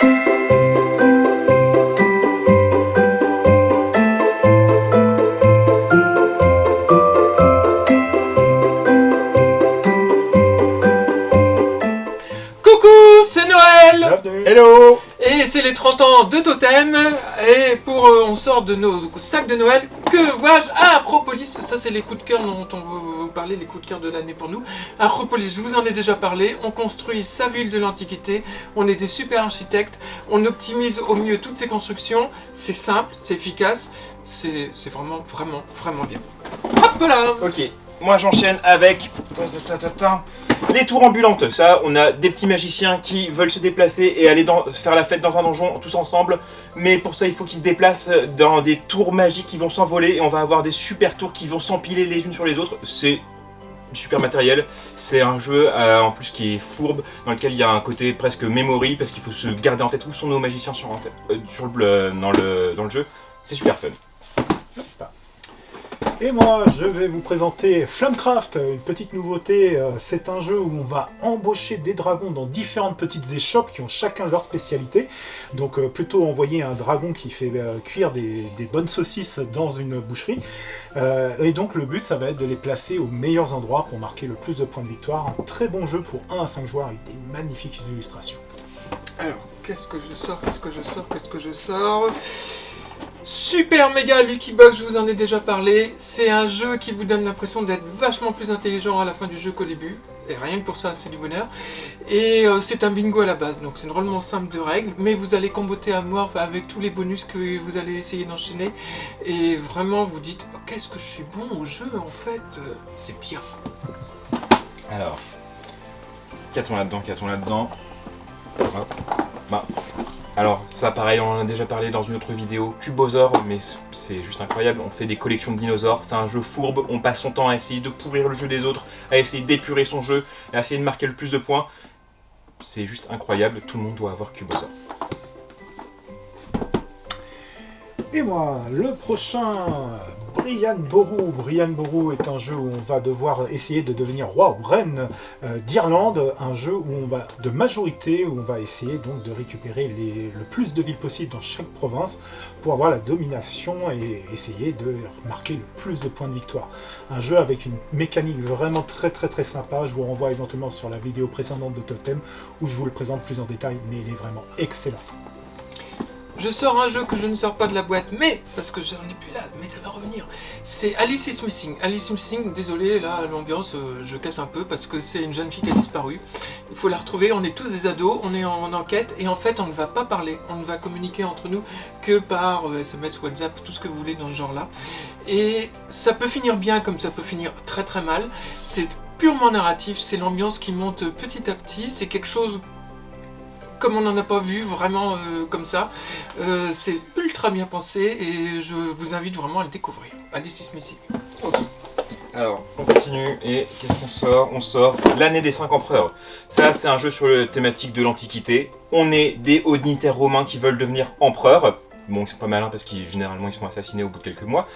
Bienvenue. Hello. Et c'est les 30 ans de Totem, et on sort de nos sacs de Noël, que vois-je? Acropolis, ça c'est les coups de cœur dont on va vous parler, les coups de cœur de l'année pour nous. Acropolis, je vous en ai déjà parlé, on construit sa ville de l'Antiquité, on est des super architectes, on optimise au mieux toutes ces constructions, c'est simple, c'est efficace, c'est vraiment bien. Hop là. Ok, moi j'enchaîne avec les tours ambulantes. Ça, on a des petits magiciens qui veulent se déplacer et aller faire la fête dans un donjon tous ensemble. Mais pour ça, il faut qu'ils se déplacent dans des tours magiques qui vont s'envoler. Et on va avoir des super tours qui vont s'empiler les unes sur les autres. C'est super matériel. C'est un jeu en plus qui est fourbe, dans lequel il y a un côté presque memory, parce qu'il faut se garder en tête où sont nos magiciens dans le jeu. C'est super fun. Et moi, je vais vous présenter Flamecraft, une petite nouveauté. C'est un jeu où on va embaucher des dragons dans différentes petites échoppes qui ont chacun leur spécialité. Donc plutôt envoyer un dragon qui fait cuire des bonnes saucisses dans une boucherie. Et donc le but, ça va être de les placer aux meilleurs endroits pour marquer le plus de points de victoire. Un très bon jeu pour 1 à 5 joueurs avec des magnifiques illustrations. Alors, qu'est-ce que je sors Super méga Lucky Box, je vous en ai déjà parlé. C'est un jeu qui vous donne l'impression d'être vachement plus intelligent à la fin du jeu qu'au début. Et rien que pour ça, c'est du bonheur. Et c'est un bingo à la base, donc c'est une drôlement simple de règles. Mais vous allez comboter à mort avec tous les bonus que vous allez essayer d'enchaîner. Et vraiment, vous dites, oh, qu'est-ce que je suis bon au jeu en fait. C'est bien. Alors, qu'a-t-on là-dedans Hop. Bah. Alors ça pareil, on en a déjà parlé dans une autre vidéo, Cubosaur, mais c'est juste incroyable, on fait des collections de dinosaures, c'est un jeu fourbe, on passe son temps à essayer de pourrir le jeu des autres, à essayer d'épurer son jeu, à essayer de marquer le plus de points. C'est juste incroyable, tout le monde doit avoir Cubosaur. Et moi, le prochain, Brian Boru. Brian Boru est un jeu où on va devoir essayer de devenir roi ou reine d'Irlande. Un jeu où on va de majorité, où on va essayer donc de récupérer le plus de villes possible dans chaque province pour avoir la domination et essayer de marquer le plus de points de victoire. Un jeu avec une mécanique vraiment très sympa. Je vous renvoie éventuellement sur la vidéo précédente de Totem où je vous le présente plus en détail, mais il est vraiment excellent. Je sors un jeu que je ne sors pas de la boîte, mais, parce que j'en ai plus là, mais ça va revenir. C'est Alice is Missing. Alice is Missing, désolé, là, l'ambiance, je casse un peu, parce que c'est une jeune fille qui a disparu. Il faut la retrouver, on est tous des ados, on est en enquête, et en fait, on ne va pas parler, on ne va communiquer entre nous que par SMS, WhatsApp, tout ce que vous voulez dans ce genre-là. Et ça peut finir bien, comme ça peut finir très mal. C'est purement narratif, c'est l'ambiance qui monte petit à petit, c'est quelque chose comme on n'en a pas vu vraiment comme ça. C'est ultra bien pensé et je vous invite vraiment à le découvrir. Alice is Missing. Ok. Alors, on continue et qu'est-ce qu'on sort? On sort l'année des 5 empereurs. Ça, c'est un jeu sur la thématique de l'Antiquité. On est des hauts dignitaires romains qui veulent devenir empereurs. Bon, c'est pas malin parce qu'ils généralement ils sont assassinés au bout de quelques mois.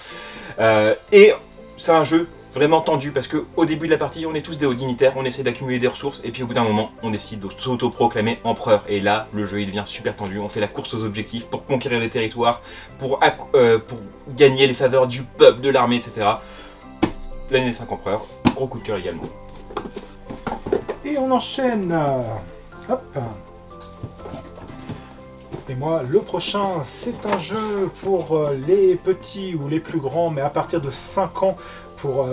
Et c'est un jeu vraiment tendu parce qu'au début de la partie, on est tous des hauts dignitaires, on essaie d'accumuler des ressources et puis au bout d'un moment, on décide de s'auto-proclamer empereur. Et là, le jeu il devient super tendu, on fait la course aux objectifs pour conquérir des territoires, pour gagner les faveurs du peuple, de l'armée, etc. L'année des 5 empereurs, gros coup de cœur également. Et on enchaîne. Hop. Et moi, le prochain, c'est un jeu pour les petits ou les plus grands, mais à partir de 5 ans. Pour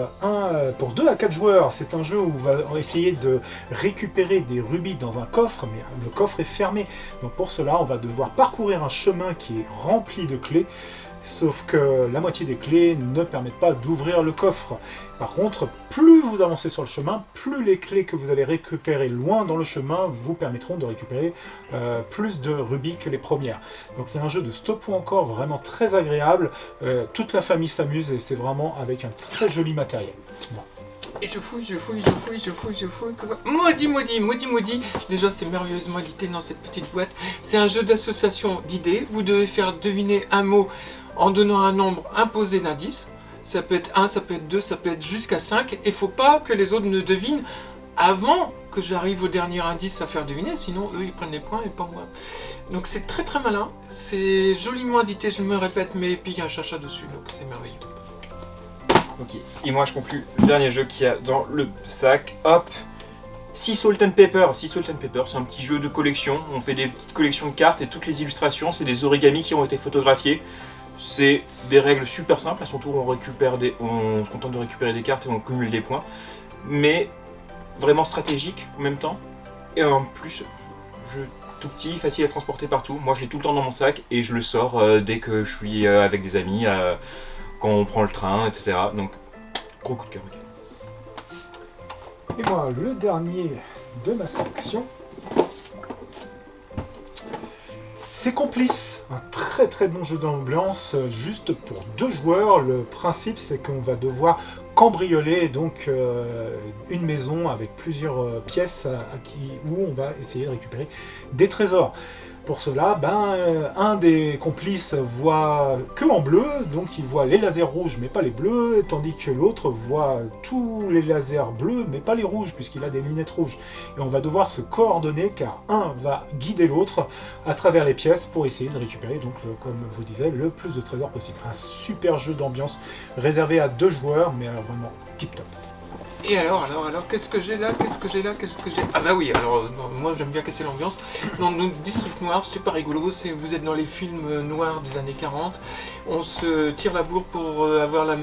2 à 4 joueurs, c'est un jeu où on va essayer de récupérer des rubis dans un coffre, mais le coffre est fermé. Donc pour cela, on va devoir parcourir un chemin qui est rempli de clés, sauf que la moitié des clés ne permettent pas d'ouvrir le coffre. Par contre, plus vous avancez sur le chemin, plus les clés que vous allez récupérer loin dans le chemin vous permettront de récupérer plus de rubis que les premières. Donc c'est un jeu de stop ou encore vraiment très agréable. Toute la famille s'amuse et c'est vraiment avec un très joli matériel. Bon. Et je fouille. Maudit. Déjà, c'est merveilleusement édité dans cette petite boîte. C'est un jeu d'association d'idées. Vous devez faire deviner un mot en donnant un nombre imposé d'indices. Ça peut être 1, ça peut être 2, ça peut être jusqu'à 5. Et il ne faut pas que les autres ne devinent avant que j'arrive au dernier indice à faire deviner, sinon eux ils prennent les points et pas moi. Donc c'est très très malin, c'est joliment édité, je me répète, mais puis il y a un chacha dessus, donc c'est merveilleux. Ok, et moi je conclus le dernier jeu qu'il y a dans le sac. Hop, Sea Salt and Pepper. Sea Salt and Pepper, c'est un petit jeu de collection. On fait des petites collections de cartes et toutes les illustrations, c'est des origamis qui ont été photographiés. C'est des règles super simples. À son tour, on se contente de récupérer des cartes et on cumule des points. Mais vraiment stratégique en même temps. Et en plus, jeu tout petit, facile à transporter partout. Moi, je l'ai tout le temps dans mon sac et je le sors dès que je suis avec des amis. Quand on prend le train, etc. Donc, gros coup de cœur. Et moi, le dernier de ma sélection, c'est Complice, un très très bon jeu d'ambiance, juste pour 2 joueurs. Le principe, c'est qu'on va devoir cambrioler donc une maison avec plusieurs pièces où on va essayer de récupérer des trésors. Pour cela, un des complices voit que en bleu, donc il voit les lasers rouges mais pas les bleus, tandis que l'autre voit tous les lasers bleus mais pas les rouges puisqu'il a des lunettes rouges. Et on va devoir se coordonner car un va guider l'autre à travers les pièces pour essayer de récupérer, donc comme je vous disais, le plus de trésors possible. Un super jeu d'ambiance réservé à 2 joueurs, mais alors vraiment tip top. Et alors, qu'est-ce que j'ai là? Ah bah oui, alors moi j'aime bien casser l'ambiance. Donc District Noir, super rigolo, vous êtes dans les films noirs des années 40. On se tire la bourre pour avoir le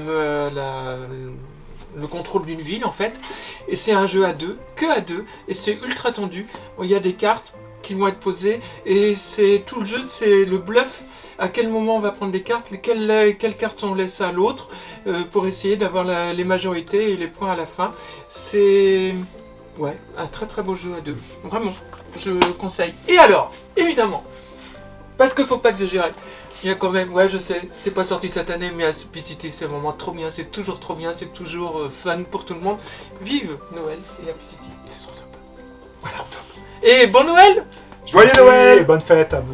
contrôle d'une ville en fait. Et c'est un jeu à 2, que à 2, et c'est ultra tendu. Il y a des cartes qui vont être posées, et c'est tout le jeu, c'est le bluff. À quel moment on va prendre des cartes, quelles cartes on laisse à l'autre pour essayer d'avoir les majorités et les points à la fin. C'est un très très beau jeu à 2, vraiment, je conseille. Et alors, évidemment, parce qu'il faut pas exagérer, il y a quand même, je sais, c'est pas sorti cette année, mais Happy City c'est vraiment trop bien, c'est toujours trop bien, c'est toujours fun pour tout le monde. Vive Noël et Happy City, c'est trop top. Et bon Noël! Joyeux Noël! Et bonne fête à vous!